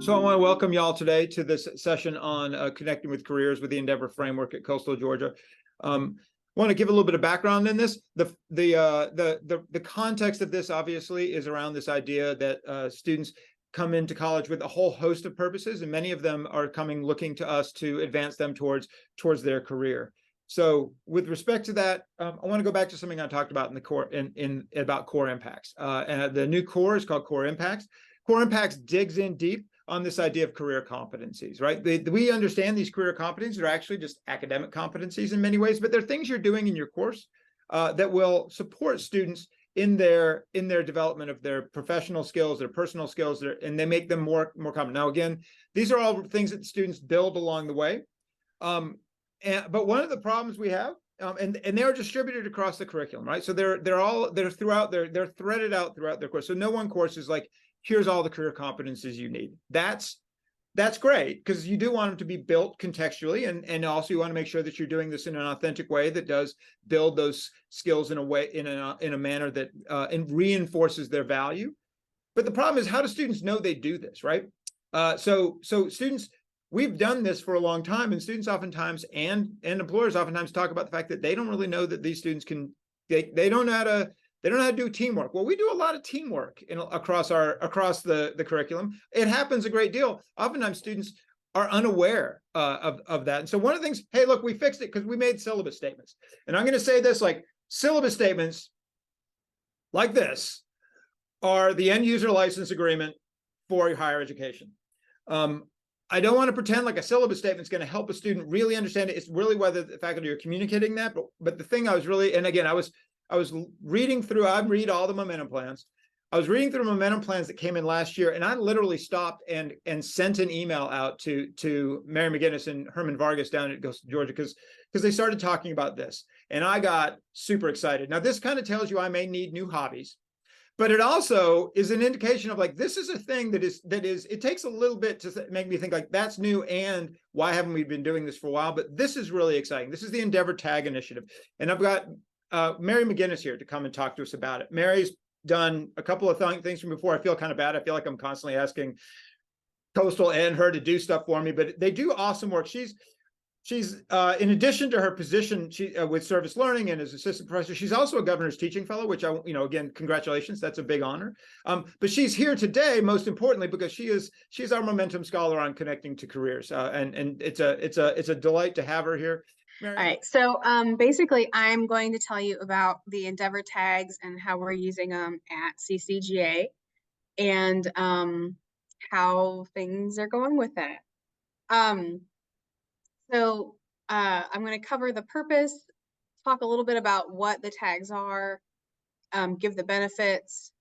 So I want to welcome y'all today to this session on connecting with careers with the Endeavor framework at Coastal Georgia. Want to give a little bit of background in this. The context of this obviously is around this idea that students come into college with a whole host of purposes, and many of them are coming looking to us to advance them towards their career. So with respect to that, I want to go back to something I talked about in the core about core impacts. And the new core is called Core Impacts. Core Impacts digs in deep on this idea of career competencies, right? We understand these career competencies are actually just academic competencies in many ways, but they're things you're doing in your course that will support students in their development of their professional skills, their personal skills, and they make them more common. Now, again, these are all things that students build along the way. But one of the problems we have, and they are distributed across the curriculum, right? So they're threaded out throughout their course. So no one course is like, here's all the career competencies you need. That's great, because you do want them to be built contextually, and also you want to make sure that you're doing this in an authentic way that does build those skills in a way, in a manner that reinforces their value. But the problem is, how do students know they do this, right? So students, we've done this for a long time, and students oftentimes and employers oftentimes talk about the fact that they don't really know that these students can, they don't know how to do teamwork. Well, we do a lot of teamwork across the curriculum. It happens a great deal. Oftentimes students are unaware of that. And so one of the things, hey, look, we fixed it because we made syllabus statements. And I'm going to say this, like, syllabus statements like this are the end user license agreement for higher education. I don't want to pretend like a syllabus statement is going to help a student really understand it. It's really whether the faculty are communicating that. But the thing I was really, and again, I was reading through, I read all the momentum plans. I was reading through momentum plans that came in last year, and I literally stopped and sent an email out to Mary McGinnis and Herman Vargas down at Coastal Georgia, because they started talking about this. And I got super excited. Now, this kind of tells you I may need new hobbies, but it also is an indication of, like, this is a thing that is, it takes a little bit to make me think, like, that's new, and why haven't we been doing this for a while? But this is really exciting. This is the Endeavor Tag Initiative. And I've got Mary McGinnis here to come and talk to us about it. Mary's done a couple of things from before. I feel kind of bad. I feel like I'm constantly asking Coastal and her to do stuff for me, but they do awesome work. She's in addition to her position with Service Learning and as assistant professor, she's also a governor's teaching fellow, which again, congratulations, that's a big honor. But she's here today, most importantly, because she's our momentum scholar on connecting to careers, and it's a delight to have her here. Mary. All right, so basically, I'm going to tell you about the Endeavor tags and how we're using them at CCGA, and how things are going with that. So I'm going to cover the purpose, talk a little bit about what the tags are, give the benefits,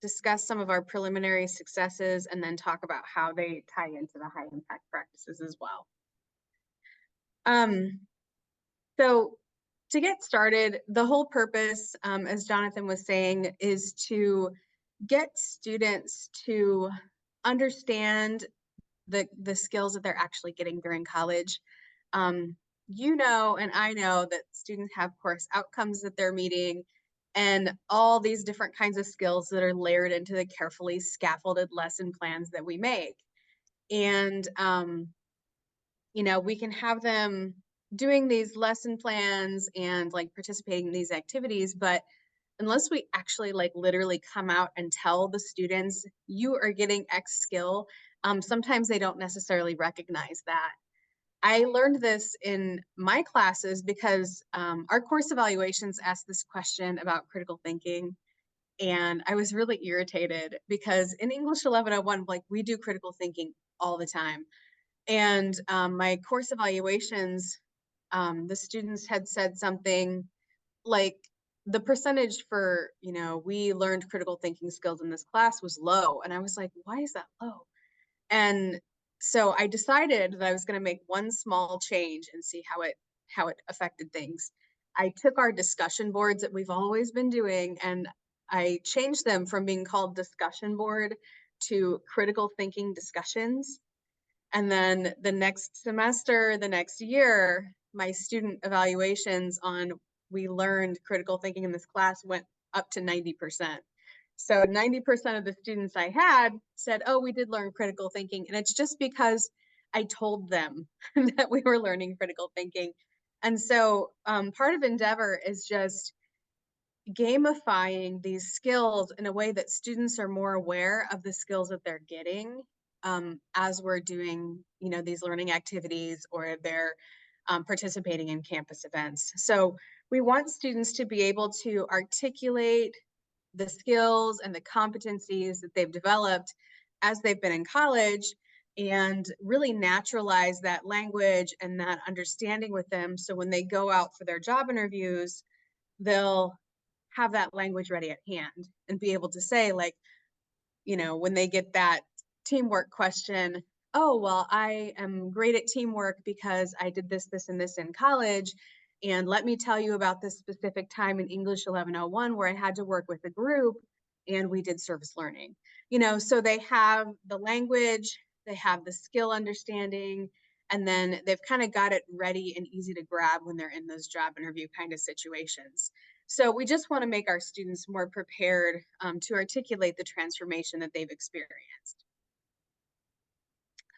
discuss some of our preliminary successes, and then talk about how they tie into the high impact practices as well. So to get started, the whole purpose, as Jonathan was saying, is to get students to understand the skills that they're actually getting during college. You know, and I know that students have course outcomes that they're meeting, and all these different kinds of skills that are layered into the carefully scaffolded lesson plans that we make. And, we can have them doing these lesson plans and like participating in these activities, but unless we actually like literally come out and tell the students you are getting X skill, sometimes they don't necessarily recognize that. I learned this in my classes because our course evaluations asked this question about critical thinking, and I was really irritated because in English 1101, like, we do critical thinking all the time. And my course evaluations, the students had said something like the percentage for, we learned critical thinking skills in this class was low. And I was like, why is that low? And so I decided that I was going to make one small change and see how it affected things. I took our discussion boards that we've always been doing, and I changed them from being called discussion board to critical thinking discussions. And then the next semester, the next year, my student evaluations on we learned critical thinking in this class went up to 90%. So 90% of the students I had said, oh, we did learn critical thinking. And it's just because I told them that we were learning critical thinking. And so part of Endeavor is just gamifying these skills in a way that students are more aware of the skills that they're getting as we're doing, these learning activities, or they're participating in campus events. So we want students to be able to articulate the skills and the competencies that they've developed as they've been in college, and really naturalize that language and that understanding with them. So when they go out for their job interviews, they'll have that language ready at hand and be able to say, like, when they get that teamwork question, oh, well, I am great at teamwork because I did this, this, and this in college. And let me tell you about this specific time in English 1101 where I had to work with a group and we did service learning. So they have the language, they have the skill understanding, and then they've kind of got it ready and easy to grab when they're in those job interview kind of situations. So we just want to make our students more prepared to articulate the transformation that they've experienced.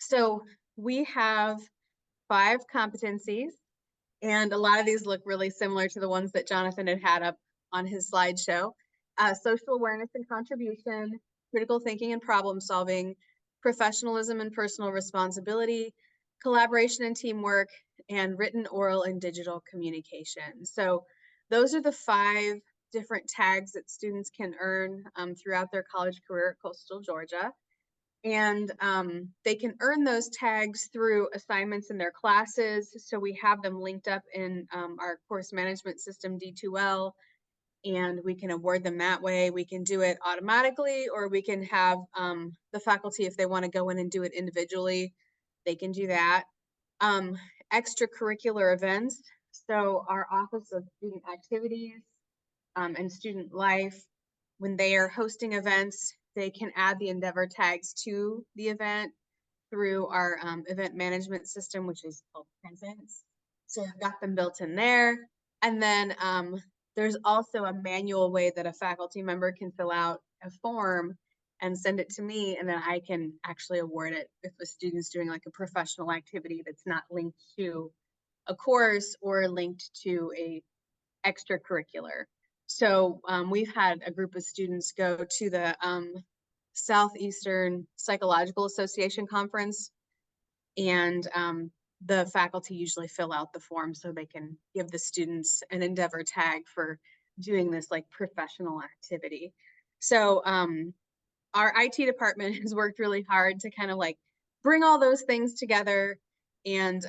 So we have 5 competencies, and a lot of these look really similar to the ones that Jonathan had up on his slideshow. Social awareness and contribution, critical thinking and problem solving, professionalism and personal responsibility, collaboration and teamwork, and written, oral, and digital communication. So those are the 5 different tags that students can earn throughout their college career at Coastal Georgia. And they can earn those tags through assignments in their classes. So we have them linked up in our course management system, D2L, and we can award them that way. We can do it automatically, or we can have the faculty, if they want to go in and do it individually, they can do that. Extracurricular events. So our Office of Student Activities and Student Life, when they are hosting events, they can add the Endeavor tags to the event through our event management system, which is called Presence. So I've got them built in there. And then there's also a manual way that a faculty member can fill out a form and send it to me, and then I can actually award it if a student's doing like a professional activity that's not linked to a course or linked to a extracurricular. So we've had a group of students go to the Southeastern Psychological Association conference, and the faculty usually fill out the form so they can give the students an Endeavor tag for doing this like professional activity. So our IT department has worked really hard to kind of like bring all those things together and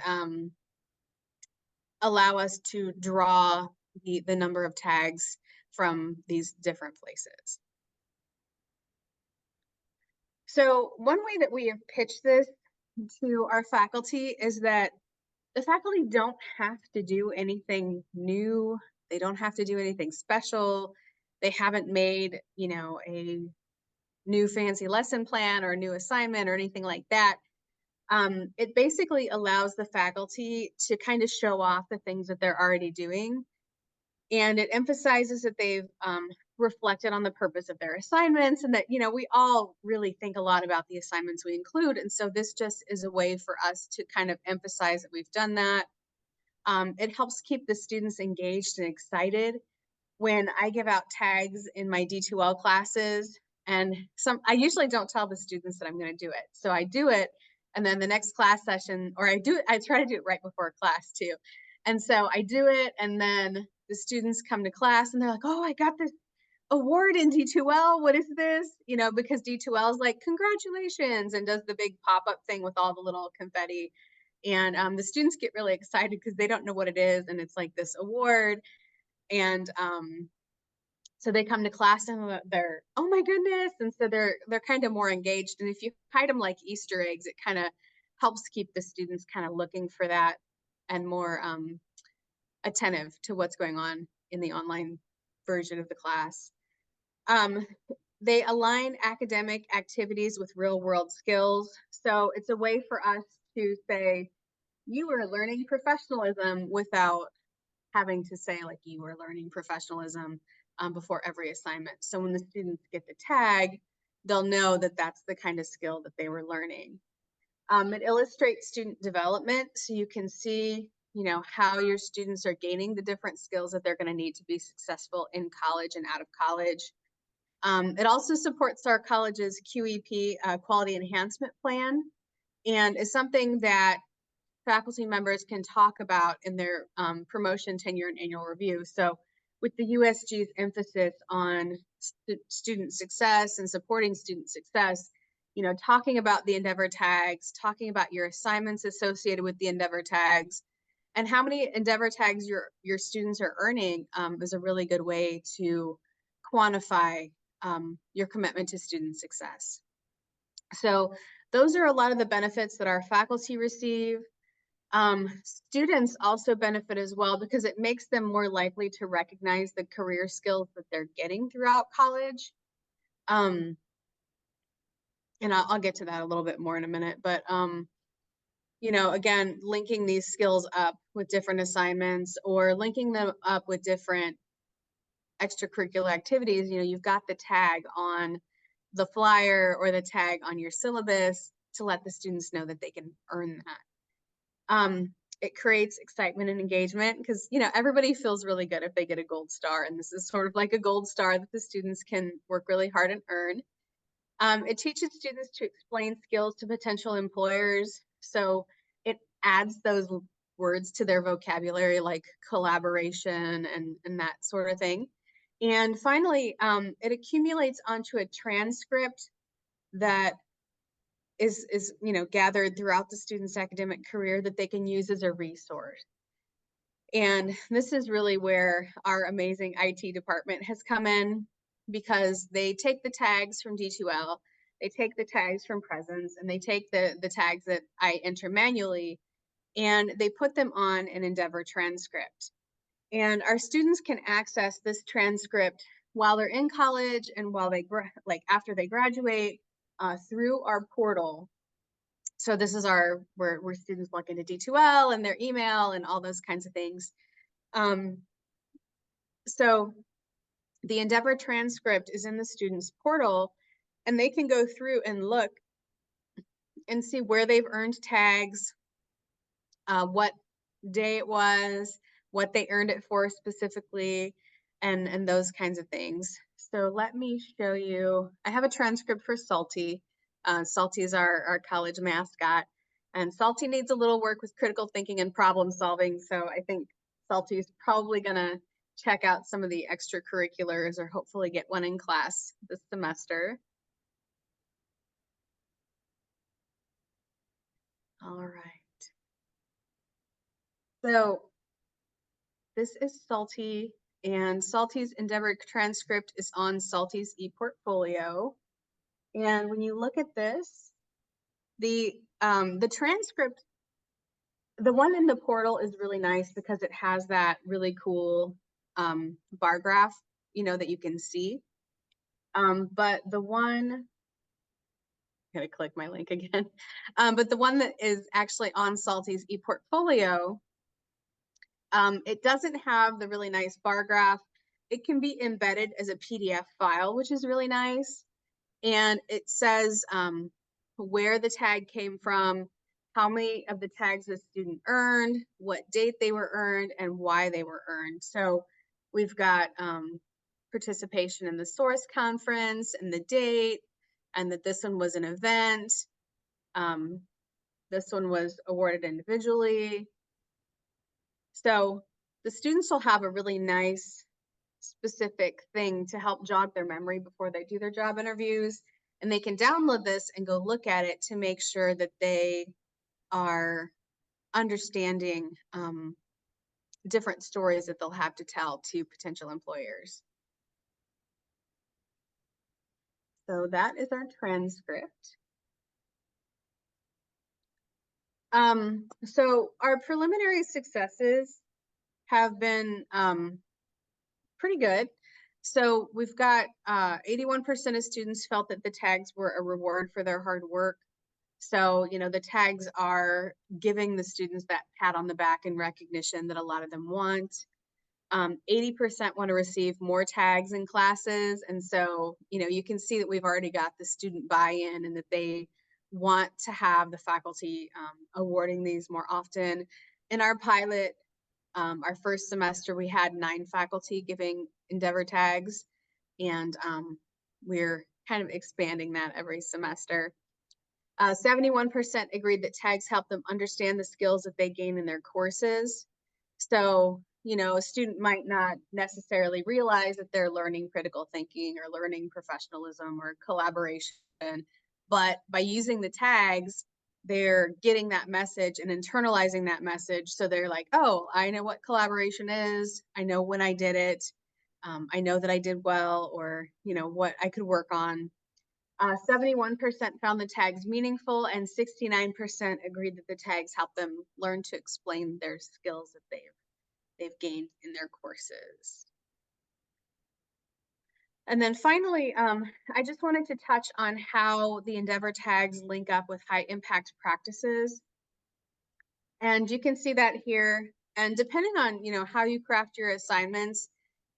allow us to draw the number of tags from these different places. So one way that we have pitched this to our faculty is that the faculty don't have to do anything new. They don't have to do anything special. They haven't made, a new fancy lesson plan or a new assignment or anything like that. It basically allows the faculty to kind of show off the things that they're already doing. And it emphasizes that they've reflected on the purpose of their assignments, and that, we all really think a lot about the assignments we include. And so this just is a way for us to kind of emphasize that we've done that. It helps keep the students engaged and excited. When I give out tags in my D2L classes, and I usually don't tell the students that I'm going to do it. So I do it, and then the next class session, or I try to do it right before class too. And so I do it, and then the students come to class and they're like, oh, I got this award in D2L. What is this? Because D2L is like, congratulations, and does the big pop-up thing with all the little confetti. And the students get really excited because they don't know what it is. And it's like this award. And so they come to class and they're, oh my goodness. And so they're kind of more engaged. And if you hide them like Easter eggs, it kind of helps keep the students kind of looking for that and more attentive to what's going on in the online version of the class. They align academic activities with real world skills. So it's a way for us to say, you are learning professionalism without having to say like you are learning professionalism before every assignment. So when the students get the tag, they'll know that that's the kind of skill that they were learning. It illustrates student development, so you can see, how your students are gaining the different skills that they're going to need to be successful in college and out of college. It also supports our college's QEP, Quality Enhancement Plan, and is something that faculty members can talk about in their promotion, tenure, and annual review. So with the USG's emphasis on student success and supporting student success, talking about the Endeavor tags, talking about your assignments associated with the Endeavor tags, and how many Endeavor tags your students are earning is a really good way to quantify your commitment to student success. So those are a lot of the benefits that our faculty receive. Students also benefit as well because it makes them more likely to recognize the career skills that they're getting throughout college. And I'll get to that a little bit more in a minute, but again, linking these skills up with different assignments or linking them up with different extracurricular activities. You've got the tag on the flyer or the tag on your syllabus to let the students know that they can earn that. It creates excitement and engagement because, everybody feels really good if they get a gold star. And this is sort of like a gold star that the students can work really hard and earn. It teaches students to explain skills to potential employers. So it adds those words to their vocabulary, like collaboration and that sort of thing. And finally, it accumulates onto a transcript that is gathered throughout the student's academic career that they can use as a resource. And this is really where our amazing IT department has come in, because they take the tags from D2L, they take the tags from Presence, and they take the tags that I enter manually, and they put them on an Endeavor transcript. And our students can access this transcript while they're in college and while they after they graduate through our portal. So this is where students log into D2L and their email and all those kinds of things. So the Endeavor transcript is in the student's portal, and they can go through and look and see where they've earned tags, what day it was, what they earned it for specifically, and those kinds of things. So let me show you. I have a transcript for Salty. Salty is our college mascot, and Salty needs a little work with critical thinking and problem solving. So I think Salty is probably gonna check out some of the extracurriculars or hopefully get one in class this semester. All right. So this is Salty, and Salty's Endeavor transcript is on Salty's ePortfolio. And when you look at this, the transcript, the one in the portal is really nice because it has that really cool bar graph, that you can see. But the one, I'm gonna click my link again. But the one that is actually on Salty's ePortfolio, it doesn't have the really nice bar graph. It can be embedded as a PDF file, which is really nice. And it says where the tag came from, how many of the tags the student earned, what date they were earned, and why they were earned. So we've got participation in the source conference and the date, and that this one was an event. This one was awarded individually. So the students will have a really nice specific thing to help jog their memory before they do their job interviews. And they can download this and go look at it to make sure that they are understanding different stories that they'll have to tell to potential employers. So that is our transcript. So our preliminary successes have been pretty good. So we've got 81% of students felt that the tags were a reward for their hard work. So, the tags are giving the students that pat on the back and recognition that a lot of them want. 80% want to receive more tags in classes. And so, you can see that we've already got the student buy-in and that they want to have the faculty awarding these more often. In our pilot, our first semester, we had 9 faculty giving Endeavor tags, and we're kind of expanding that every semester. 71% agreed that tags help them understand the skills that they gain in their courses. So, a student might not necessarily realize that they're learning critical thinking or learning professionalism or collaboration, but by using the tags, they're getting that message and internalizing that message. So they're like, oh, I know what collaboration is. I know when I did it. I know that I did well, or, what I could work on. 71% found the tags meaningful, and 69% agreed that the tags help them learn to explain their skills that they've gained in their courses. And then finally, I just wanted to touch on how the Endeavor tags link up with high impact practices. And you can see that here. And depending on, how you craft your assignments,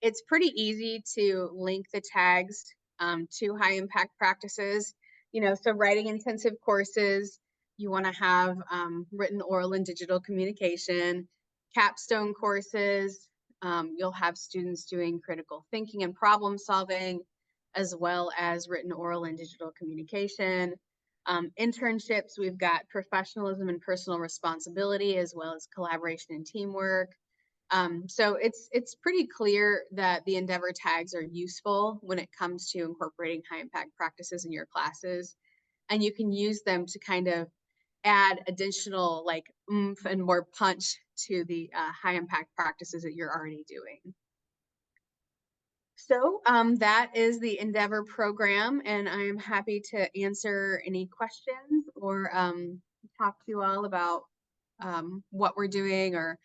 it's pretty easy to link the tags to high impact practices. So writing intensive courses, you want to have written, oral, and digital communication. Capstone courses, you'll have students doing critical thinking and problem solving, as well as written, oral, and digital communication. Internships, we've got professionalism and personal responsibility, as well as collaboration and teamwork. So it's pretty clear that the Endeavor tags are useful when it comes to incorporating high impact practices in your classes, and you can use them to kind of add additional like oomph and more punch to the high impact practices that you're already doing. So that is the Endeavor program, and I am happy to answer any questions or talk to you all about what we're doing, or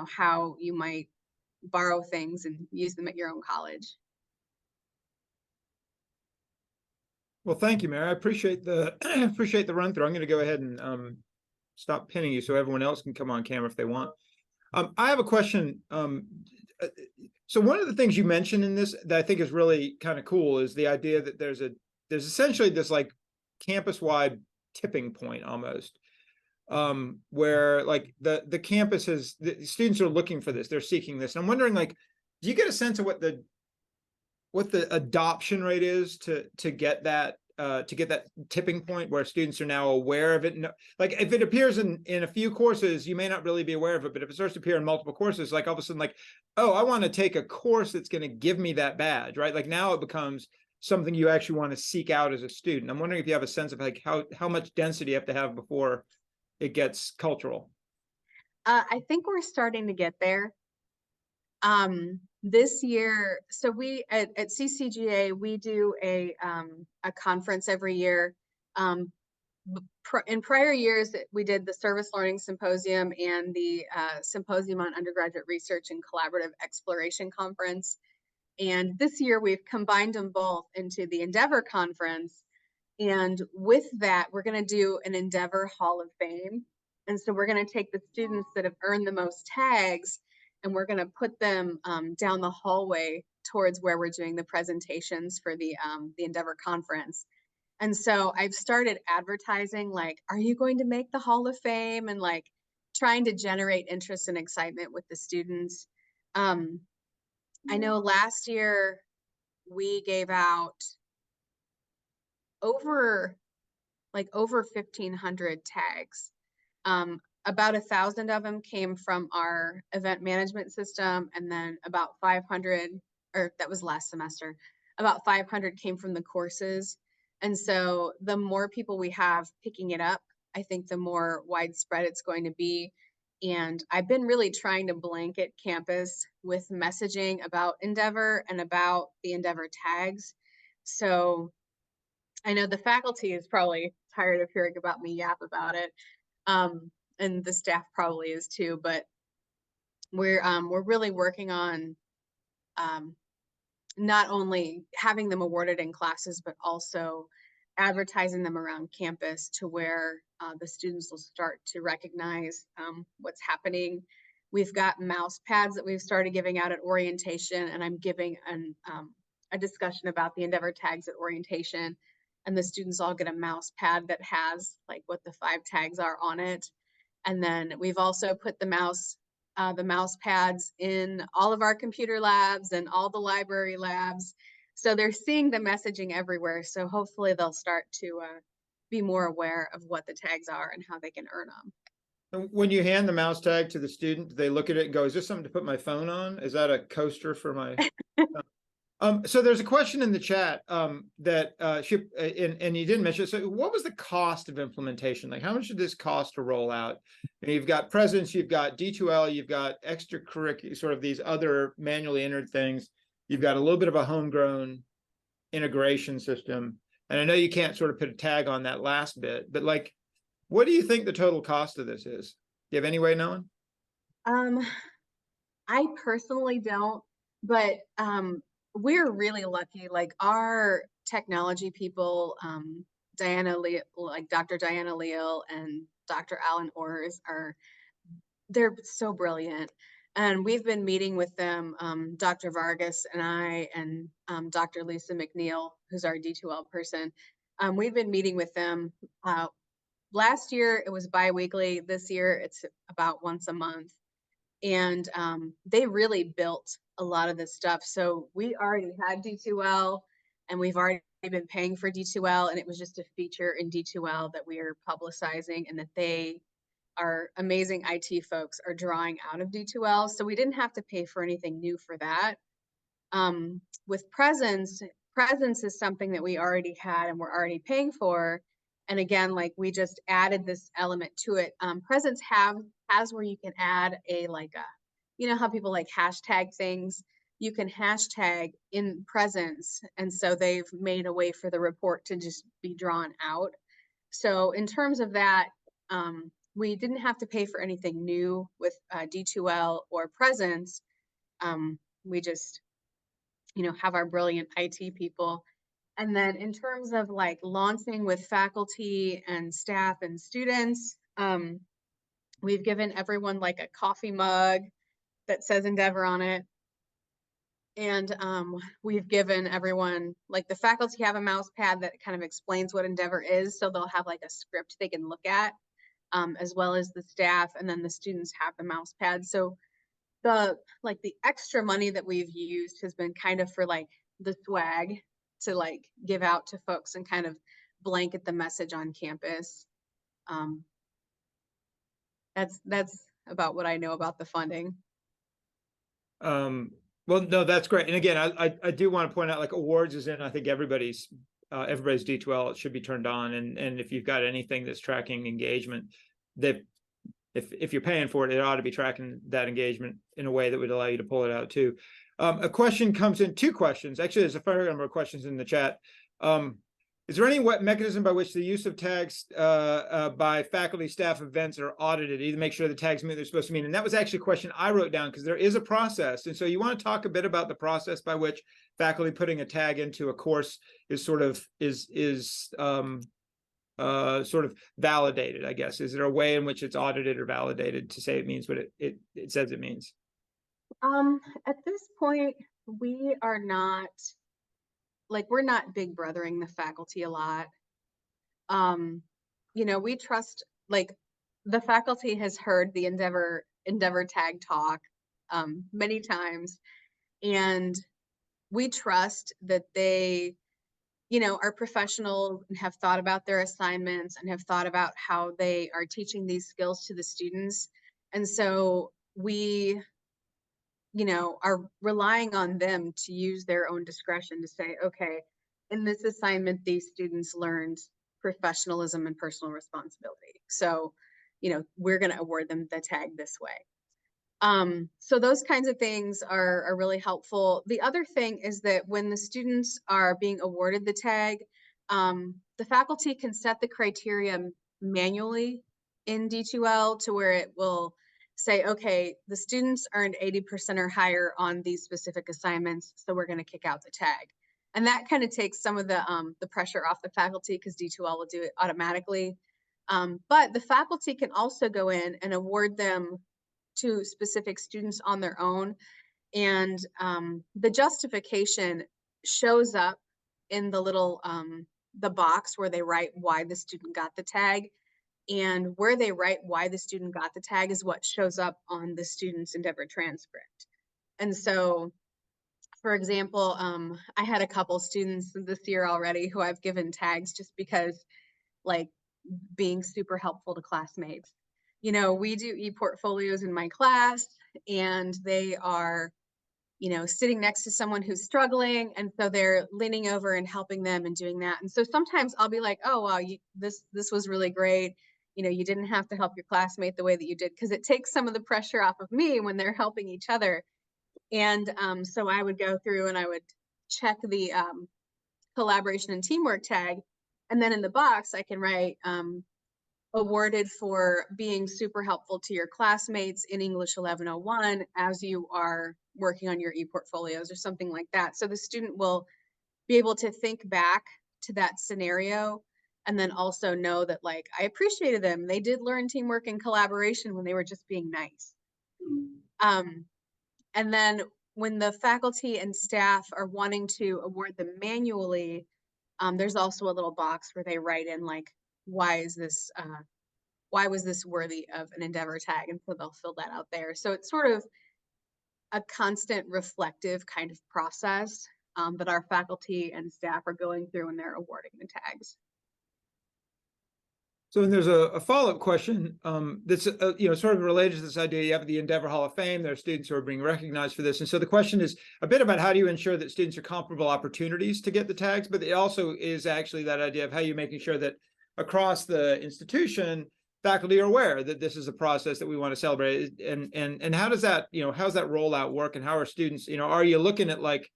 how you might borrow things and use them at your own college. Well, thank you, Mary. I appreciate the appreciate the run through. I'm going to go ahead and stop pinning you so everyone else can come on camera if they want. I have a question. So one of the things you mentioned in this that I think is really kind of cool is the idea that there's essentially this like campus-wide tipping point almost, where like the campus is, the students are looking for this, they're seeking this. And I'm wondering, like, do you get a sense of what the adoption rate is to get that tipping point where students are now aware of it? Like if it appears in a few courses, you may not really be aware of it, but if it starts to appear in multiple courses, like all of a sudden, like, oh, I want to take a course that's going to give me that badge, right? Like now it becomes something you actually want to seek out as a student. I'm wondering if you have a sense of like how much density you have to have before it gets cultural. I think we're starting to get there. This year, so we at CCGA, we do a conference every year. In prior years, we did the Service Learning Symposium and the Symposium on Undergraduate Research and Collaborative Exploration Conference. And this year, we've combined them both into the Endeavor Conference. And with that, we're going to do an Endeavor Hall of Fame. And so we're going to take the students that have earned the most tags, and we're going to put them down the hallway towards where we're doing the presentations for the Endeavor Conference. And so I've started advertising, like, are you going to make the Hall of Fame? And like trying to generate interest and excitement with the students. I know last year we gave out over 1,500 tags. About 1,000 of them came from our event management system, and then about 500, or that was last semester, about 500 came from the courses. And so the more people we have picking it up, I think the more widespread it's going to be. And I've been really trying to blanket campus with messaging about Endeavor and about the Endeavor tags. So I know the faculty is probably tired of hearing about me yap about it. And the staff probably is too, but we're really working on not only having them awarded in classes, but also advertising them around campus to where the students will start to recognize what's happening We've got mouse pads that we've started giving out at orientation, and I'm giving a discussion about the Endeavor tags at orientation, and the students all get a mouse pad that has like what the 5 tags are on it. And then we've also put the mouse pads in all of our computer labs and all the library labs. So they're seeing the messaging everywhere. So hopefully they'll start to be more aware of what the tags are and how they can earn them. And when you hand the mouse tag to the student, do they look at it and go, is this something to put my phone on? Is that a coaster for my? So there's a question in the chat that and you didn't mention. So what was the cost of implementation? Like, how much did this cost to roll out? And you've got presence, you've got D2L, you've got extracurricular, sort of these other manually entered things. You've got a little bit of a homegrown integration system. And I know you can't sort of put a tag on that last bit, but like, what do you think the total cost of this is? Do you have any way knowing? I personally don't, but we're really lucky. Like our technology people, like Dr. Diana Leal and Dr. Alan Orrs they're so brilliant. And we've been meeting with them, Dr. Vargas and I, and Dr. Lisa McNeil, who's our D2L person. We've been meeting with them. Last year it was bi-weekly. This year it's about once a month. And they really built a lot of this stuff. So we already had D2L, and we've already been paying for D2L, and it was just a feature in D2L that we are publicizing, and that they, our amazing IT folks, are drawing out of D2L. So we didn't have to pay for anything new for that. With Presence is something that we already had and we're already paying for. And again, like we just added this element to it. Presence has where you can add you know how people like hashtag things? You can hashtag in Presence. And so they've made a way for the report to just be drawn out. So in terms of that, we didn't have to pay for anything new with D2L or Presence. We just, have our brilliant IT people. And then in terms of like launching with faculty and staff and students, we've given everyone like a coffee mug that says Endeavor on it. And we've given everyone, like the faculty have a mouse pad that kind of explains what Endeavor is. So they'll have like a script they can look at, as well as the staff, and then the students have the mouse pad. So the extra money that we've used has been kind of for like the swag to like give out to folks and kind of blanket the message on campus. That's about what I know about the funding. Well, no, that's great. And again, I do want to point out, like, awards is in, I think everybody's D2L, it should be turned on. And if you've got anything that's tracking engagement, that if you're paying for it, it ought to be tracking that engagement in a way that would allow you to pull it out too. A question comes in, 2 questions. Actually, there's a fair number of questions in the chat. Is there any mechanism by which the use of tags by faculty, staff, events are audited, either make sure the tags mean they're supposed to mean? And that was actually a question I wrote down, because there is a process. And so you want to talk a bit about the process by which faculty putting a tag into a course is sort of sort of validated, I guess. Is there a way in which it's audited or validated to say it means what it says it means? At this point, we are not, like, we're not big brothering the faculty a lot. We trust, like, the faculty has heard the Endeavor tag talk many times, and we trust that they are professionals and have thought about their assignments and have thought about how they are teaching these skills to the students. And so we, are relying on them to use their own discretion to say, okay, in this assignment, these students learned professionalism and personal responsibility. So, we're going to award them the tag this way. So those kinds of things are really helpful. The other thing is that when the students are being awarded the tag, the faculty can set the criteria manually in D2L to where it will say, okay, the students earned 80% or higher on these specific assignments, so we're going to kick out the tag. And that kind of takes some of the pressure off the faculty, because D2L will do it automatically. But the faculty can also go in and award them to specific students on their own. And the justification shows up in the little the box where they write why the student got the tag, and where they write why the student got the tag is what shows up on the student's Endeavor transcript. And so, for example, I had a couple students this year already who I've given tags just because, like, being super helpful to classmates. You know, we do e-portfolios in my class, and they are, you know, sitting next to someone who's struggling, and so they're leaning over and helping them and doing that. And so sometimes I'll be like, oh wow, this was really great. You know, you didn't have to help your classmate the way that you did, because it takes some of the pressure off of me when they're helping each other. And so I would go through and I would check the collaboration and teamwork tag, and then in the box I can write awarded for being super helpful to your classmates in English 1101 as you are working on your e-portfolios or something like that. So the student will be able to think back to that scenario, and then also know that, like, I appreciated them. They did learn teamwork and collaboration when they were just being nice. And then when the faculty and staff are wanting to award them manually, there's also a little box where they write in, like, why was this worthy of an Endeavor tag? And so they'll fill that out there. So it's sort of a constant reflective kind of process that our faculty and staff are going through when they're awarding the tags. So and there's a follow-up question that's you know, sort of related to this idea. You have the Endeavor Hall of Fame. There are students who are being recognized for this, and so the question is a bit about how do you ensure that students are comparable opportunities to get the tags, but it also is actually that idea of how you're making sure that across the institution, faculty are aware that this is a process that we want to celebrate. And how does that, you know, how does that rollout work, and how are students, you know, are you looking at, like,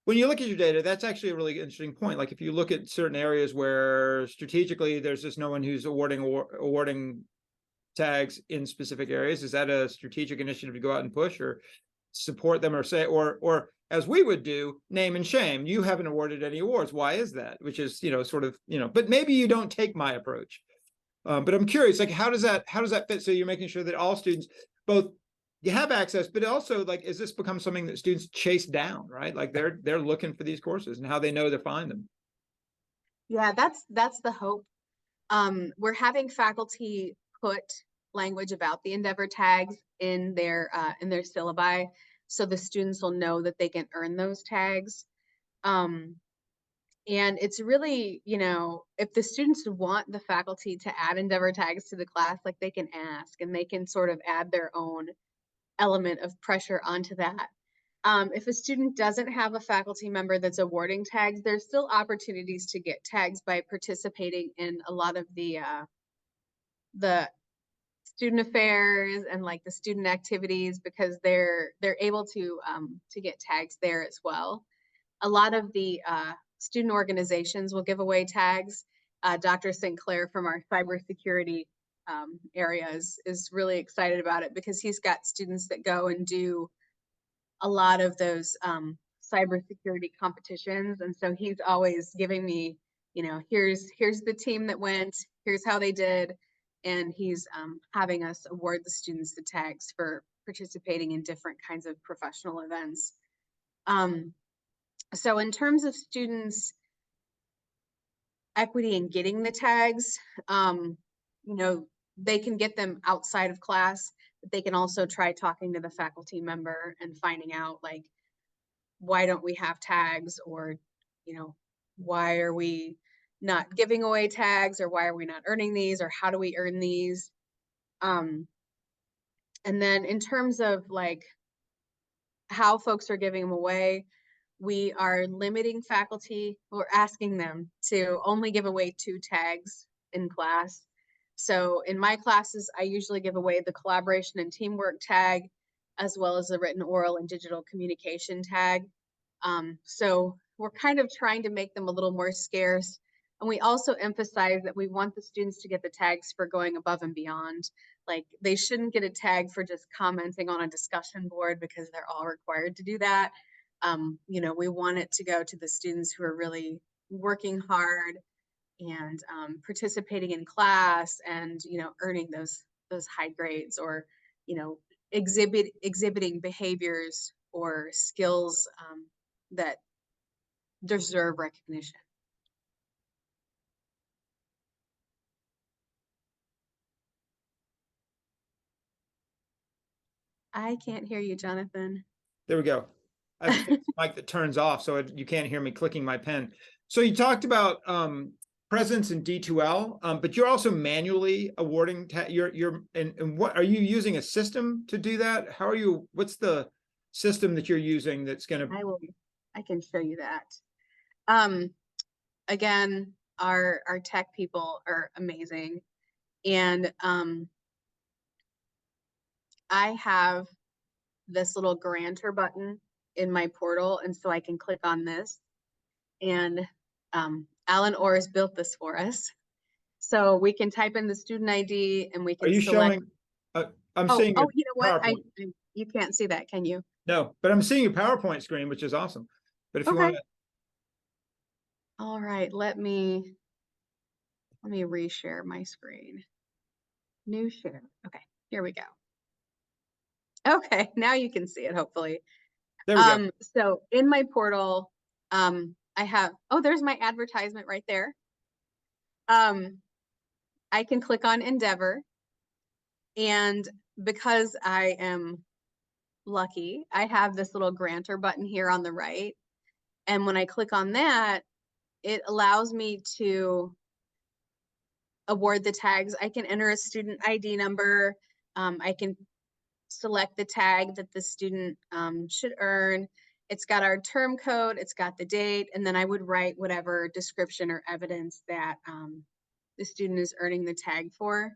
when you look at your data, that's actually a really interesting point. Like if you look at certain areas where strategically there's just no one who's awarding tags in specific areas, is that a strategic initiative to go out and push or support them, or say, or as we would do, name and shame? You haven't awarded any awards. Why is that? Which is, you know, sort of, you know, but maybe you don't take my approach. But I'm curious, like, how does that fit? So you're making sure that all students, both, you have access, but also, like, is this become something that students chase down, right? Like they're looking for these courses, and how they know to find them. Yeah, that's the hope. We're having faculty put language about the Endeavor tags in their syllabi, so the students will know that they can earn those tags. And it's really, you know, if the students want the faculty to add Endeavor tags to the class, like, they can ask, and they can sort of add their own element of pressure onto that. If a student doesn't have a faculty member that's awarding tags, there's still opportunities to get tags by participating in a lot of the student affairs and, like, the student activities, because they're able to get tags there as well. A lot of the student organizations will give away tags. Dr. Sinclair from our cybersecurity area is really excited about it, because he's got students that go and do a lot of those cybersecurity competitions. And so he's always giving me, you know, here's the team that went, here's how they did. And he's having us award the students the tags for participating in different kinds of professional events. So in terms of students' equity in getting the tags, you know, they can get them outside of class, but they can also try talking to the faculty member and finding out, like, why don't we have tags, or, you know, why are we not giving away tags, or why are we not earning these, or how do we earn these? And then in terms of, like, how folks are giving them away, we are limiting faculty, or asking them to only give away 2 tags in class. So in my classes, I usually give away the collaboration and teamwork tag, as well as the written, oral, and digital communication tag. So we're kind of trying to make them a little more scarce. And we also emphasize that we want the students to get the tags for going above and beyond. Like, they shouldn't get a tag for just commenting on a discussion board, because they're all required to do that. You know, we want it to go to the students who are really working hard and participating in class, and, you know, earning those high grades, or, you know, exhibiting behaviors or skills that deserve recognition. I can't hear you, Jonathan. There we go. I have a mic that turns off, so you can't hear me clicking my pen. So you talked about presence in D2L, but you're also manually awarding. And what are you using a system to do that? How are you? What's the system that you're using that's going to? I can show you that. Again, our tech people are amazing, and I have this little grantor button in my portal, and so I can click on this, and Alan Orrs built this for us. So we can type in the student ID and we can Are you select. showing? I'm seeing. Oh, you know what? PowerPoint. You can't see that, can you? No, but I'm seeing your PowerPoint screen, which is awesome. But if you want to. All right, let me reshare my screen. New share. Okay, here we go. Okay, now you can see it, hopefully. There we go. So in my portal, I have, there's my advertisement right there. I can click on Endeavor, and because I am lucky, I have this little grantor button here on the right. And when I click on that, it allows me to award the tags. I can enter a student ID number. I can select the tag that the student should earn. It's got our term code, it's got the date, and then I would write whatever description or evidence that the student is earning the tag for.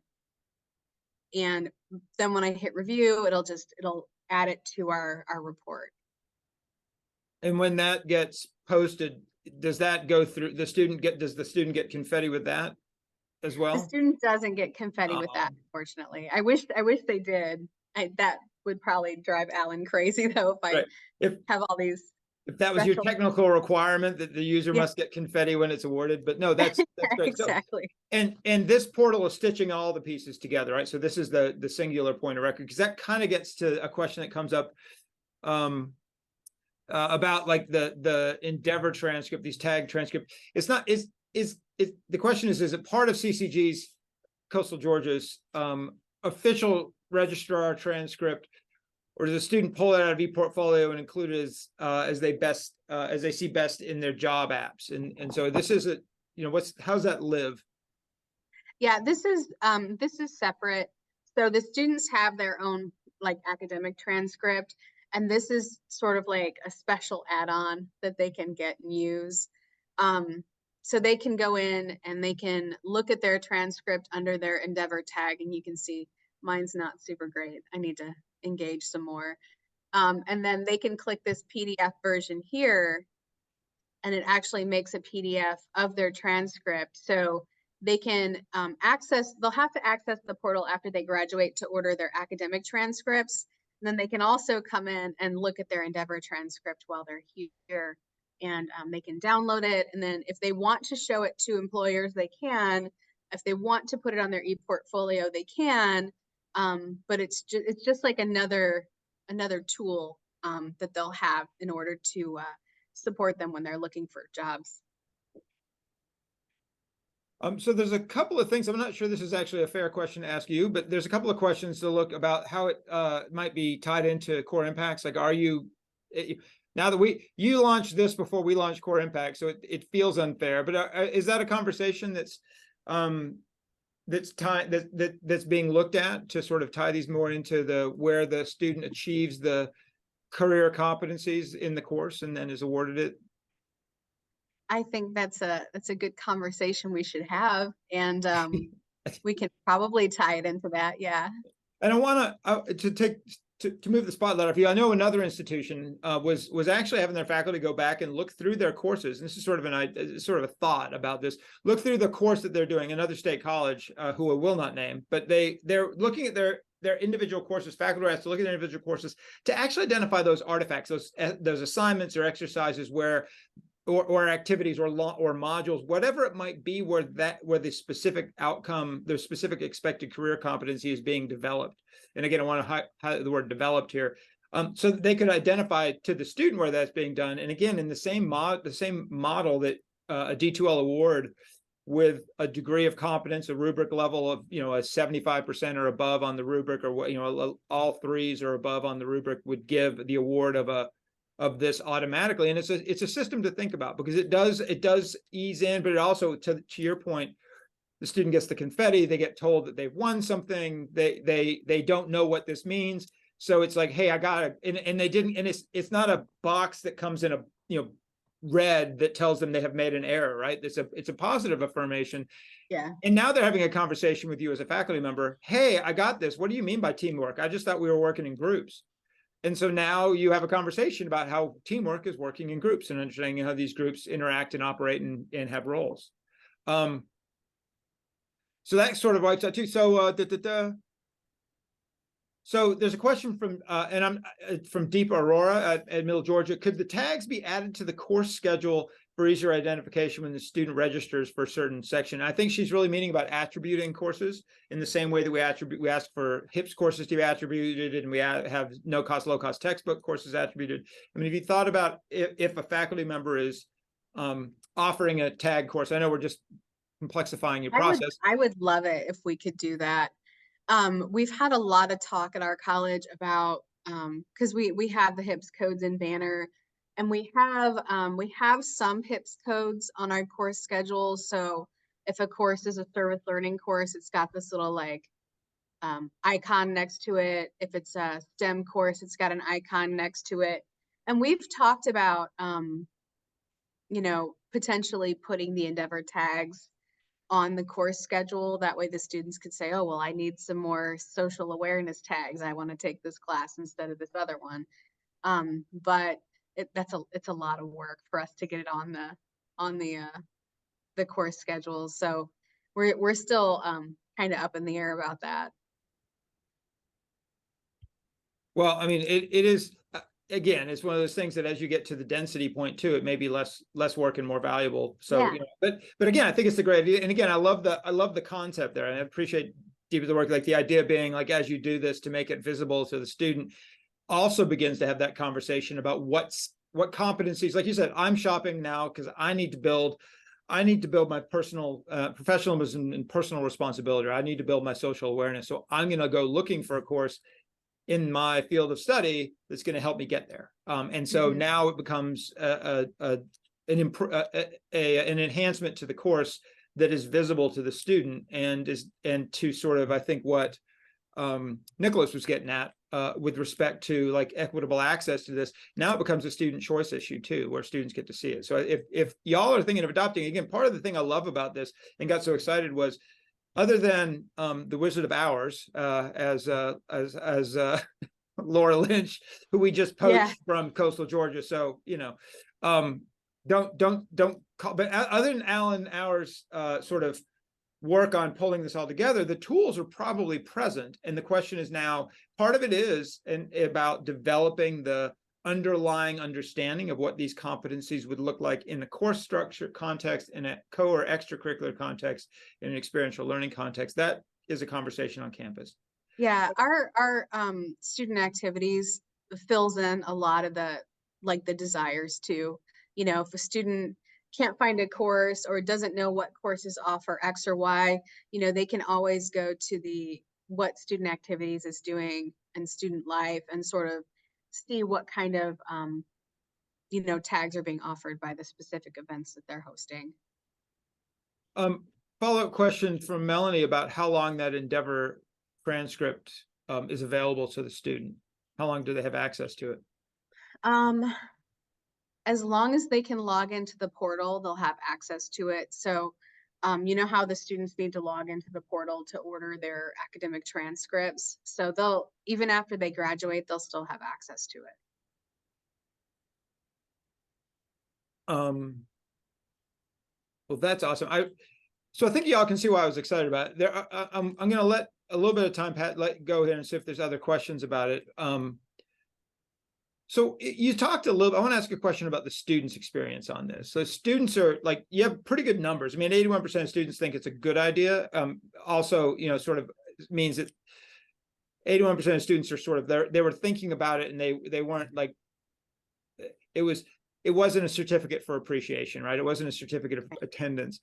And then when I hit review, it'll add it to our report. And when that gets posted, does that go through the student does the student get confetti with that as well? The student doesn't get confetti with that, unfortunately. I wish they did. That would probably drive Alan crazy though, if have all these. If that was your technical requirement that the user must get confetti when it's awarded, but no, that's great. Exactly. So, and this portal is stitching all the pieces together, right? So this is the singular point of record, because that kind of gets to a question that comes up about like the Endeavor transcript, these tag transcript. It's not the question is it part of CCG's, Coastal Georgia's official registrar transcript, or does a student pull it out of ePortfolio and include it as they see best in their job apps? And so this is how's that live? Yeah, this is separate. So the students have their own like academic transcript, and this is sort of like a special add-on that they can get and use. So they can go in and they can look at their transcript under their Endeavor tag, and you can see mine's not super great. I need to engage some more. And then they can click this PDF version here, and it actually makes a PDF of their transcript. So they can they'll have to access the portal after they graduate to order their academic transcripts. And then they can also come in and look at their Endeavor transcript while they're here, and they can download it. And then if they want to show it to employers, they can. If they want to put it on their ePortfolio, they can. But it's just like another tool that they'll have in order to support them when they're looking for jobs. So there's a couple of things. I'm not sure this is actually a fair question to ask you, but there's a couple of questions to look about how it might be tied into core impacts. Like, now that you launched this before we launched core impact, so it feels unfair, but is that a conversation that's being looked at to sort of tie these more into where the student achieves the career competencies in the course and then is awarded it? I think that's a good conversation we should have, and we can probably tie it into that. Yeah. And I want to move the spotlight off you. I know another institution was actually having their faculty go back and look through their courses. And this is sort of a thought about this. Look through the course that they're doing. Another state college, who I will not name, but they're looking at their individual courses. Faculty are asked to look at their individual courses to actually identify those artifacts, those assignments or exercises where or activities or modules, whatever it might be, where the specific outcome, the specific expected career competency is being developed. And again, I want to highlight the word developed here. So that they could identify to the student where that's being done. And again, in the same model that a D2L award with a degree of competence, a rubric level of, a 75% or above on the rubric, or what, all threes or above on the rubric, would give the award of this automatically. And it's a system to think about, because it does ease in, but it also, to your point, the student gets the confetti, they get told that they've won something, they don't know what this means. So it's like, hey, I got it. And they didn't, and it's not a box that comes in a, red that tells them they have made an error, right? It's a positive affirmation. Yeah. And now they're having a conversation with you as a faculty member. Hey, I got this. What do you mean by teamwork? I just thought we were working in groups. And so now you have a conversation about how teamwork is working in groups, and understanding how these groups interact and operate and have roles. So that sort of wipes out too. So So there's a question from from Deep Aurora at Middle Georgia. Could the tags be added to the course schedule for easier identification when the student registers for a certain section? I think she's really meaning about attributing courses in the same way that we ask for HIPS courses to be attributed, and we have no cost, low cost textbook courses attributed. I mean, have you thought about if a faculty member is offering a tag course? I know we're just complexifying your process. I would love it if we could do that. We've had a lot of talk at our college about, because we have the HIPS codes in Banner, and we have some HIPS codes on our course schedule. So if a course is a service learning course, it's got this little like icon next to it. If it's a STEM course, it's got an icon next to it. And we've talked about, potentially putting the Endeavor tags on the course schedule. That way the students could say, oh, well, I need some more social awareness tags. I want to take this class instead of this other one. But it's a lot of work for us to get it on the course schedule. So we're still kind of up in the air about that. Well, I mean, it is, again, it's one of those things that as you get to the density point too, it may be less work and more valuable. So, Yeah. But again, I think it's a great idea. And again, I love the concept there. And I appreciate deep the work, like the idea being like, as you do this to make it visible to the student, also begins to have that conversation about what competencies, like you said, I'm shopping now because I need to build my personal professionalism and personal responsibility. Or I need to build my social awareness. So I'm going to go looking for a course in my field of study that's going to help me get there. And so now it becomes an enhancement to the course that is visible to the student, and to sort of, I think, what Nicholas was getting at with respect to like equitable access to this. Now it becomes a student choice issue too, where students get to see it. So if y'all are thinking of adopting, again, part of the thing I love about this and got so excited was, other than the Wizard of Hours, as Laura Lynch, who we just poached from Coastal Georgia. So don't call. But other than Alan Hours' sort of work on pulling this all together, the tools are probably present. And the question is now, part of it is about developing the underlying understanding of what these competencies would look like in a course structure context, in a co or extracurricular context, in an experiential learning context. That is a conversation on campus. Yeah, our student activities fills in a lot of the desires too. If a student can't find a course or doesn't know what courses offer X or Y, they can always go to the what student activities is doing and student life and sort of see what kind of tags are being offered by the specific events that they're hosting. Follow-up question from Melanie about how long that Endeavor transcript is available to the student. How long do they have access to it? As long as they can log into the portal, they'll have access to it. So you know how the students need to log into the portal to order their academic transcripts. So they'll, even after they graduate, they'll still have access to it. Well, that's awesome. So I think y'all can see why I was excited about it. I'm going to let a little bit of time go ahead and see if there's other questions about it. So you talked a little, I want to ask a question about the students' experience on this. So students are like, you have pretty good numbers. I mean, 81% of students think it's a good idea. Also, sort of means that 81% of students are sort of, they were thinking about it and they weren't like, it wasn't a certificate for appreciation, right? It wasn't a certificate of attendance.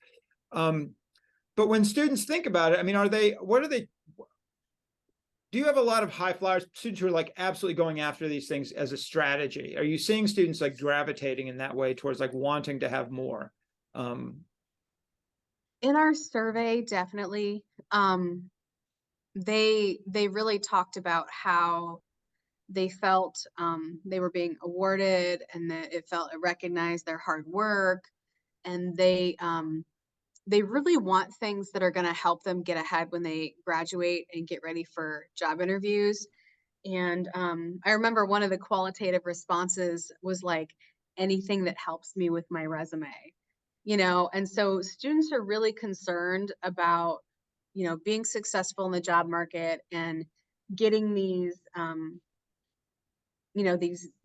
But when students think about it, I mean, do you have a lot of high flyers, students who are like absolutely going after these things as a strategy? Are you seeing students like gravitating in that way towards like wanting to have more? In our survey, definitely, they really talked about how they felt they were being awarded and that it recognized their hard work, and they really want things that are going to help them get ahead when they graduate and get ready for job interviews. And I remember one of the qualitative responses was like, anything that helps me with my resume, and so students are really concerned about, being successful in the job market and getting these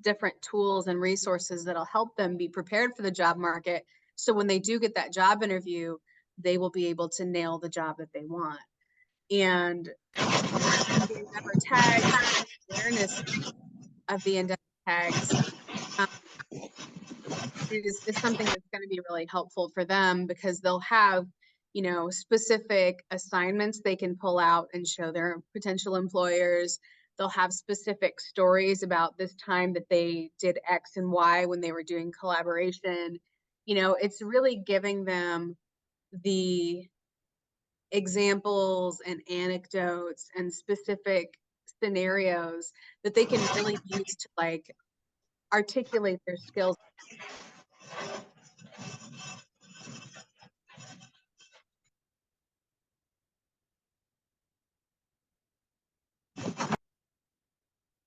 different tools and resources that'll help them be prepared for the job market. So when they do get that job interview, they will be able to nail the job that they want. And the Endeavor tags, awareness of the Endeavor tags um, is something that's going to be really helpful for them, because they'll have, specific assignments they can pull out and show their potential employers. They'll have specific stories about this time that they did X and Y when they were doing collaboration. It's really giving them the examples and anecdotes and specific scenarios that they can really use to like articulate their skills.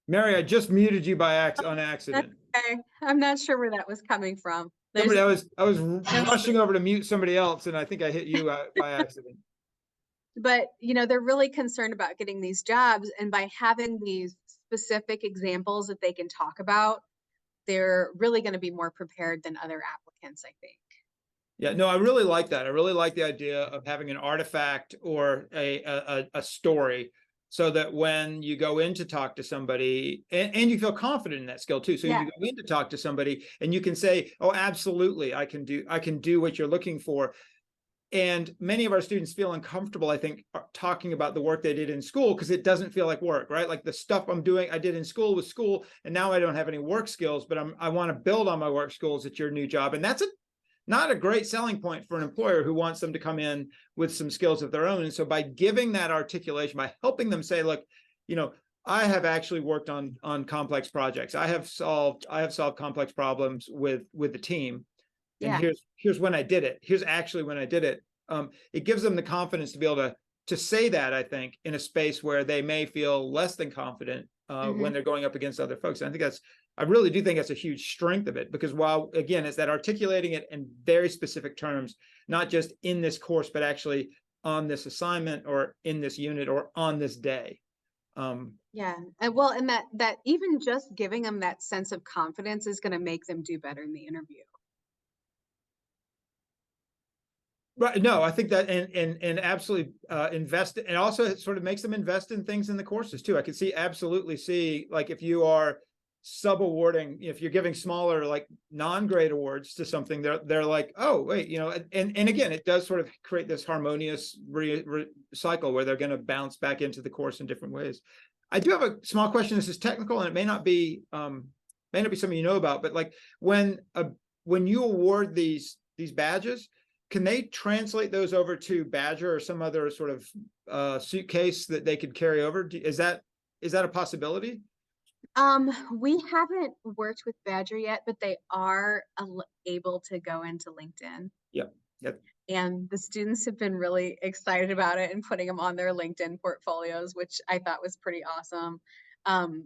Mary, I just muted you on accident. Okay. I'm not sure where that was coming from. I was rushing over to mute somebody else, and I think I hit you by accident. But they're really concerned about getting these jobs, and by having these specific examples that they can talk about, they're really going to be more prepared than other applicants, I think. Yeah, no, I really like that. I really like the idea of having an artifact or a story, so that when you go in to talk to somebody, and you feel confident in that skill too. So you go in to talk to somebody and you can say, oh, absolutely, I can do what you're looking for. And many of our students feel uncomfortable, I think, talking about the work they did in school, because it doesn't feel like work, right? Like the stuff I did in school was school, and now I don't have any work skills, but I want to build on my work skills at your new job. And that's not a great selling point for an employer who wants them to come in with some skills of their own. And so by giving that articulation, by helping them say, look, I have actually worked on complex projects. I have solved complex problems with the team. And here's when I did it. Here's actually when I did it. It gives them the confidence to be able to say that, I think, in a space where they may feel less than confident when they're going up against other folks. And I really do think that's a huge strength of it, because while, again, it's that articulating it in very specific terms, not just in this course, but actually on this assignment or in this unit or on this day. Yeah. And well, and that even just giving them that sense of confidence is going to make them do better in the interview. Right. No, I think that and absolutely invest, and also it sort of makes them invest in things in the courses too. I could absolutely see, like, if you are sub-awarding, if you're giving smaller, like, non-grade awards to something, they're like, oh wait, and again, it does sort of create this harmonious cycle where they're going to bounce back into the course in different ways. I do have a small question. This is technical, and it may not be something you know about, but like when you award these badges, can they translate those over to Badger or some other sort of suitcase that they could carry over? Is that a possibility? We haven't worked with Badger yet, but they are able to go into LinkedIn. Yep. And the students have been really excited about it and putting them on their LinkedIn portfolios, which I thought was pretty awesome.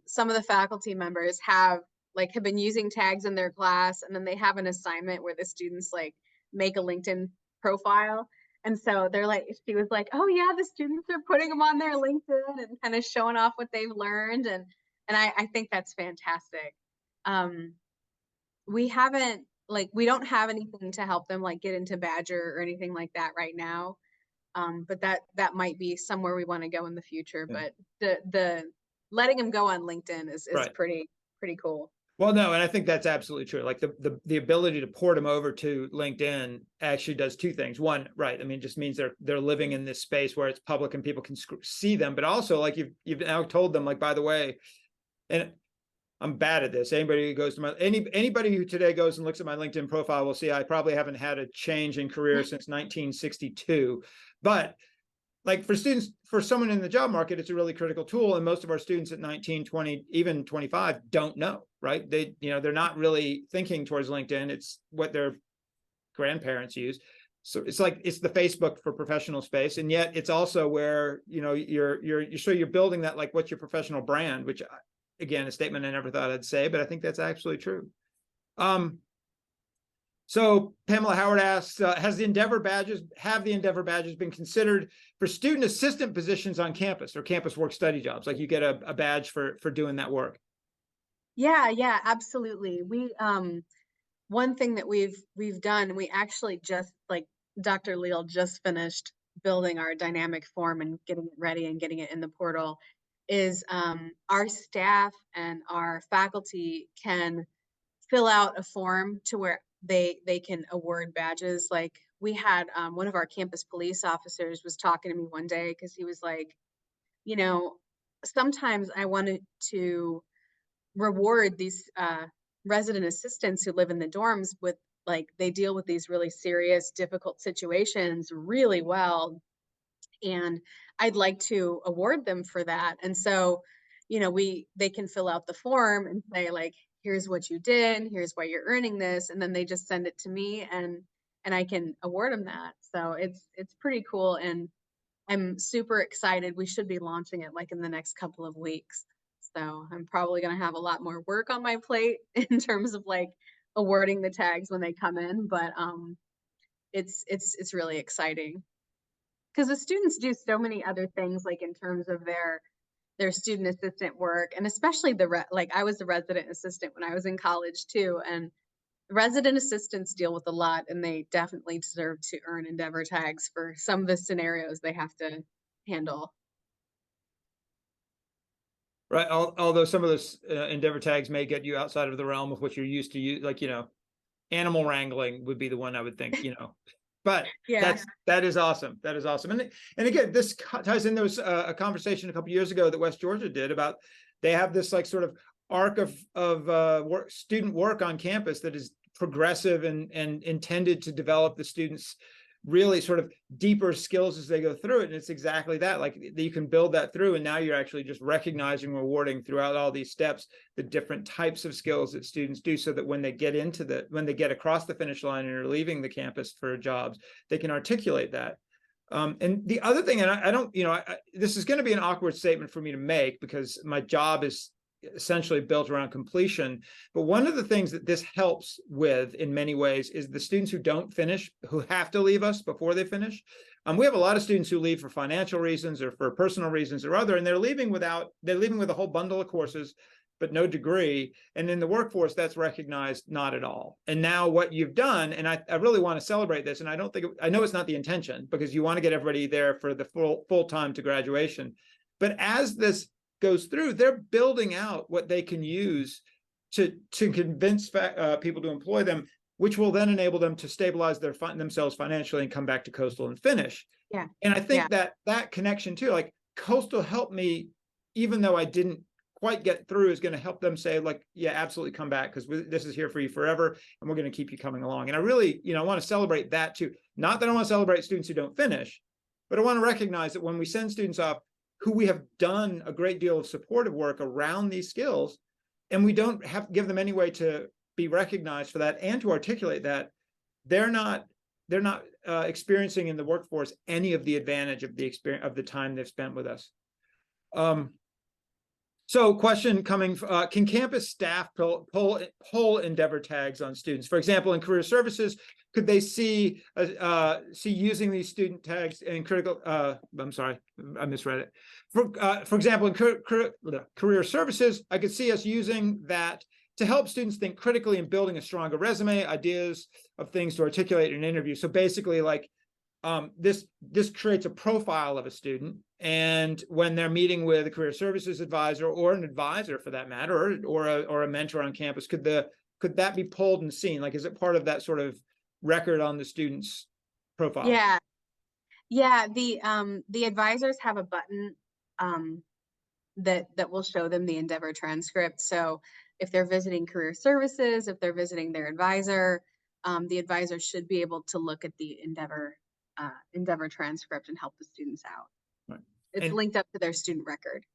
Some of the faculty members have been using tags in their class, and then they have an assignment where the students make a LinkedIn profile. And so she was like, oh yeah, the students are putting them on their LinkedIn and kind of showing off what they've learned. And I think that's fantastic. We haven't we don't have anything to help them like get into Badger or anything like that right now. But that might be somewhere we want to go in the future. Yeah. But the letting them go on LinkedIn is Right. pretty cool. Well, no, and I think that's absolutely true. Like the ability to port them over to LinkedIn actually does two things. One, right, I mean, it just means they're living in this space where it's public and people can see them. But also, like you've now told them, like, by the way, and I'm bad at this. Anybody who goes to anybody who today goes and looks at my LinkedIn profile will see I probably haven't had a change in career since 1962. But like for someone in the job market, it's a really critical tool. And most of our students at 19, 20, even 25 don't know, right? They're not really thinking towards LinkedIn. It's what their grandparents use. So it's like, it's the Facebook for professional space. And yet it's also where, you're building that, like, what's your professional brand, which again, a statement I never thought I'd say, but I think that's actually true. So Pamela Howard asks, have the Endeavor badges been considered for student assistant positions on campus or campus work study jobs? Like you get a badge for doing that work. Yeah, absolutely. We one thing that we've done, we actually just Dr. Leal just finished building our dynamic form and getting it ready and getting it in the portal, is our staff and our faculty can fill out a form to where they can award badges. Like we had one of our campus police officers was talking to me one day because he was like, sometimes I wanted to reward these resident assistants who live in the dorms with they deal with these really serious, difficult situations really well. And I'd like to award them for that. And so, they can fill out the form and say here's what you did, here's why you're earning this, and then they just send it to me and I can award them that. So it's pretty cool, and I'm super excited. We should be launching it in the next couple of weeks. So I'm probably going to have a lot more work on my plate in terms of awarding the tags when they come in, but it's really exciting because the students do so many other things in terms of their student assistant work, and especially I was the resident assistant when I was in college too, and resident assistants deal with a lot, and they definitely deserve to earn Endeavor tags for some of the scenarios they have to handle. Right. Although some of those Endeavor tags may get you outside of the realm of what you're used to use, animal wrangling would be the one I would think, but Yeah. that is awesome. That is awesome. And again, this ties in. There was a conversation a couple years ago that West Georgia did about, they have this sort of arc of student work on campus that is progressive and intended to develop the students really sort of deeper skills as they go through it. And it's exactly that, you can build that through, and now you're actually just recognizing, rewarding throughout all these steps, the different types of skills that students do, so that when they get when they get across the finish line and are leaving the campus for jobs, they can articulate that. And the other thing, and I don't, this is going to be an awkward statement for me to make because my job is essentially built around completion. But one of the things that this helps with in many ways is the students who don't finish, who have to leave us before they finish. We have a lot of students who leave for financial reasons or for personal reasons or other, and they're leaving with a whole bundle of courses, but no degree. And in the workforce, that's recognized not at all. And now what you've done, and I really want to celebrate this, and I know it's not the intention, because you want to get everybody there for the full time to graduation. But as this goes through, they're building out what they can use to convince people to employ them, which will then enable them to stabilize themselves financially and come back to Coastal and finish. Yeah. And I think that connection too, Coastal helped me, even though I didn't quite get through, is going to help them say yeah, absolutely come back, because this is here for you forever, and we're going to keep you coming along. And I really, I want to celebrate that too. Not that I want to celebrate students who don't finish, but I want to recognize that when we send students off who we have done a great deal of supportive work around these skills, and we don't have to give them any way to be recognized for that and to articulate that, they're not experiencing in the workforce any of the advantage of the experience of the time they've spent with us. So question coming, can campus staff pull Endeavor tags on students? For example, in career services, could they see using these student tags in critical, I'm sorry, I misread it. For example, in career services, I could see us using that to help students think critically in building a stronger resume, ideas of things to articulate in an interview. So basically, like, this creates a profile of a student, and when they're meeting with a career services advisor or an advisor for that matter, or a mentor on campus, could that be pulled and seen? Like, is it part of that sort of record on the student's profile? Yeah. Yeah, the advisors have a button that will show them the Endeavor transcript. So if they're visiting career services, if they're visiting their advisor, the advisor should be able to look at the Endeavor transcript and help the students out. Right. It's linked up to their student record.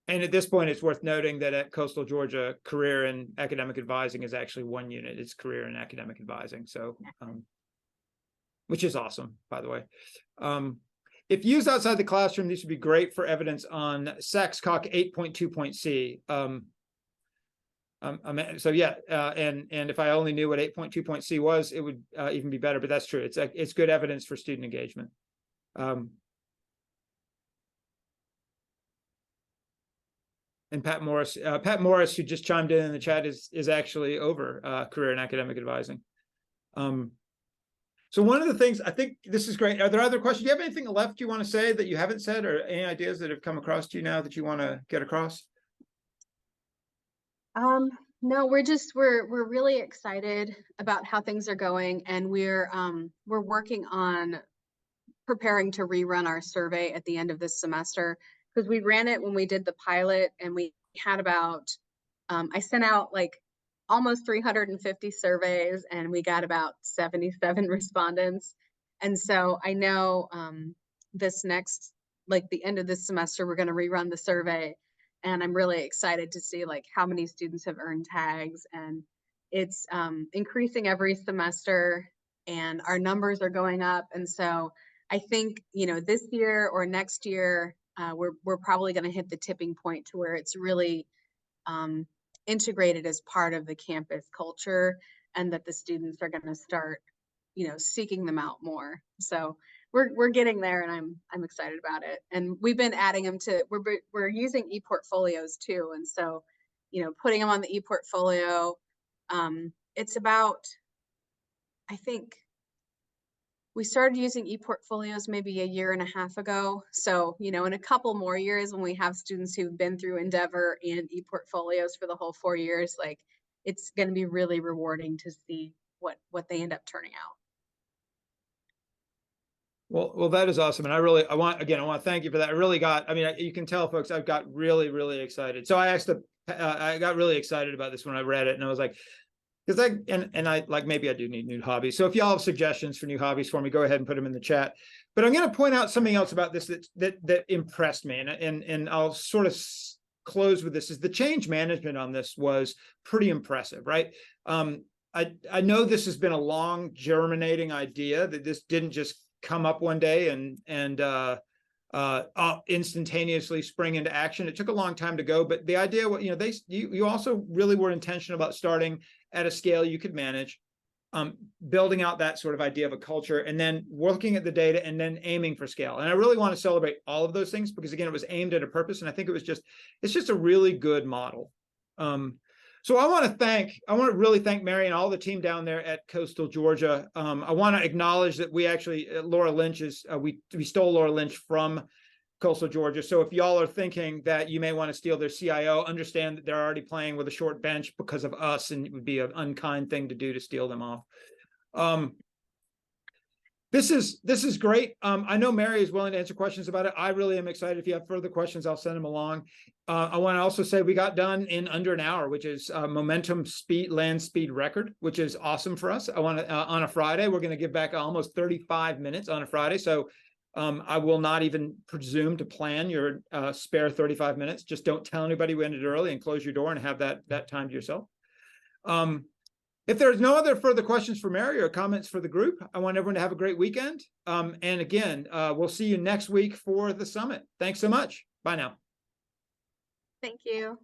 And at this point, it's worth noting that at Coastal Georgia, career and academic advising is actually one unit. It's career and academic advising. So, which is awesome, by the way. If used outside the classroom, these would be great for evidence on SACSCOC 8.2.c. So yeah, and if I only knew what 8.2.c was, it would even be better. But that's true. It's good evidence for student engagement. And Pat Morris, who just chimed in the chat, is actually over career and academic advising. So one of the things, I think this is great. Are there other questions? Do you have anything left you want to say that you haven't said, or any ideas that have come across to you now that you want to get across? No, we're really excited about how things are going, and we're working on preparing to rerun our survey at the end of this semester, because we ran it when we did the pilot, and we had about I sent out like almost 350 surveys, and we got about 77 respondents. And so I know this next, like the end of this semester, we're going to rerun the survey, and I'm really excited to see like how many students have earned tags, and it's increasing every semester, and our numbers are going up. And so I think, you know, this year or next year, we're probably going to hit the tipping point to where it's really integrated as part of the campus culture, and that the students are going to start, you know, seeking them out more. So we're getting there, and I'm excited about it. And we've been adding them to, we're using e-portfolios too. And so, you know, putting them on the e-portfolio, it's about, I think we started using e-portfolios maybe a year and a half ago. So, you know, in a couple more years, when we have students who've been through Endeavor and e-portfolios for the whole 4 years, like, it's going to be really rewarding to see what they end up turning out. Well, that is awesome. And I want to thank you for that. I really got, I mean, you can tell folks, I've got really, really excited. So I got really excited about this when I read it, and I was like, because I like, maybe I do need new hobbies. So if y'all have suggestions for new hobbies for me, go ahead and put them in the chat. But I'm going to point out something else about this that impressed me, and I'll sort of close with this, is the change management on this was pretty impressive, right? I know this has been a long germinating idea, that this didn't just come up one day and instantaneously spring into action. It took a long time to go, but the idea, you know, you also really were intentional about starting at a scale you could manage, building out that sort of idea of a culture, and then working at the data, and then aiming for scale. And I really want to celebrate all of those things, because again, it was aimed at a purpose, and I think it's just a really good model. So I want to really thank Mary and all the team down there at Coastal Georgia. I want to acknowledge that we actually, Laura Lynch is, we stole Laura Lynch from Coastal Georgia. So if y'all are thinking that you may want to steal their CIO, understand that they're already playing with a short bench because of us, and it would be an unkind thing to do to steal them off. This is great. I know Mary is willing to answer questions about it. I really am excited. If you have further questions, I'll send them along. I want to also say we got done in under an hour, which is momentum land speed record, which is awesome for us. I want to on a Friday, we're going to give back almost 35 minutes on a Friday. So I will not even presume to plan your spare 35 minutes. Just don't tell anybody we ended early, and close your door and have that time to yourself. If there's no other further questions for Mary or comments for the group, I want everyone to have a great weekend. And again, we'll see you next week for the summit. Thanks so much. Bye now. Thank you.